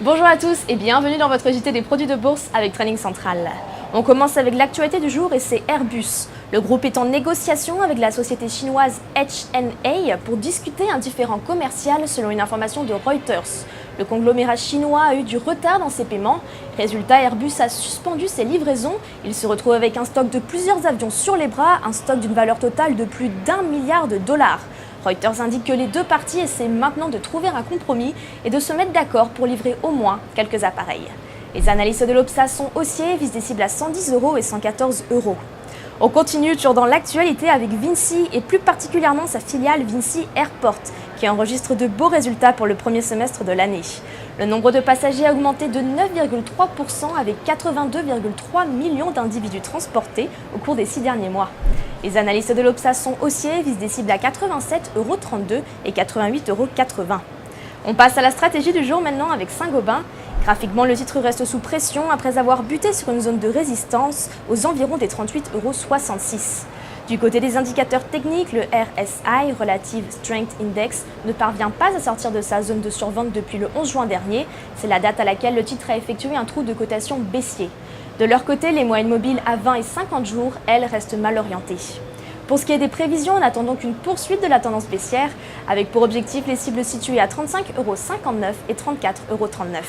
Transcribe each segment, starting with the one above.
Bonjour à tous et bienvenue dans votre JT des produits de bourse avec Trading Central. On commence avec l'actualité du jour et c'est Airbus. Le groupe est en négociation avec la société chinoise HNA pour discuter un différend commercial selon une information de Reuters. Le conglomérat chinois a eu du retard dans ses paiements. Résultat, Airbus a suspendu ses livraisons. Il se retrouve avec un stock de plusieurs avions sur les bras, un stock d'une valeur totale de plus d'1 milliard de dollars. Reuters indique que les deux parties essaient maintenant de trouver un compromis et de se mettre d'accord pour livrer au moins quelques appareils. Les analystes de l'Obsa sont haussiers, visent des cibles à 110 € et 114 €. On continue toujours dans l'actualité avec Vinci et plus particulièrement sa filiale Vinci Airport qui enregistre de beaux résultats pour le premier semestre de l'année. Le nombre de passagers a augmenté de 9,3% avec 82,3 millions d'individus transportés au cours des 6 derniers mois. Les analystes de l'Obsa sont haussiers, visent des cibles à 87,32 € et 88,80 €. On passe à la stratégie du jour maintenant avec Saint-Gobain. Graphiquement, le titre reste sous pression après avoir buté sur une zone de résistance aux environs des 38,66 €. Du côté des indicateurs techniques, le RSI, Relative Strength Index, ne parvient pas à sortir de sa zone de survente depuis le 11 juin dernier. C'est la date à laquelle le titre a effectué un trou de cotation baissier. De leur côté, les moyennes mobiles à 20 et 50 jours, elles, restent mal orientées. Pour ce qui est des prévisions, on attend donc une poursuite de la tendance baissière, avec pour objectif les cibles situées à 35,59 € et 34,39 €.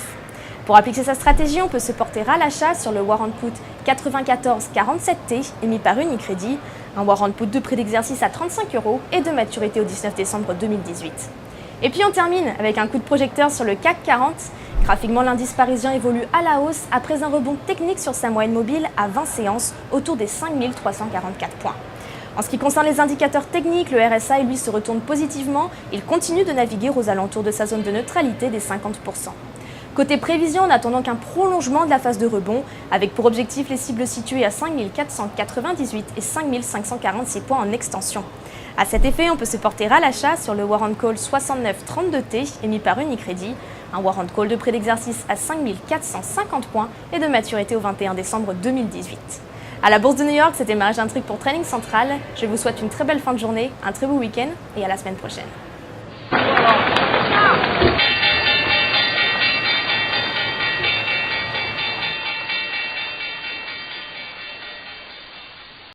Pour appliquer sa stratégie, on peut se porter à l'achat sur le Warrant Put 9447T émis par Unicredit, un Warrant Put de prix d'exercice à 35 € et de maturité au 19 décembre 2018. Et puis on termine avec un coup de projecteur sur le CAC 40. Graphiquement, l'indice parisien évolue à la hausse après un rebond technique sur sa moyenne mobile à 20 séances autour des 5344 points. En ce qui concerne les indicateurs techniques, le RSI lui se retourne positivement. Il continue de naviguer aux alentours de sa zone de neutralité des 50%. Côté prévision, on attend donc un prolongement de la phase de rebond, avec pour objectif les cibles situées à 5498 et 5546 points en extension. À cet effet, on peut se porter à l'achat sur le Warrant Call 6932T émis par Unicredit, un Warrant Call de prix d'exercice à 5450 points et de maturité au 21 décembre 2018. À la Bourse de New York, c'était Marie Intrigue pour Trading Central. Je vous souhaite une très belle fin de journée, un très beau week-end et à la semaine prochaine.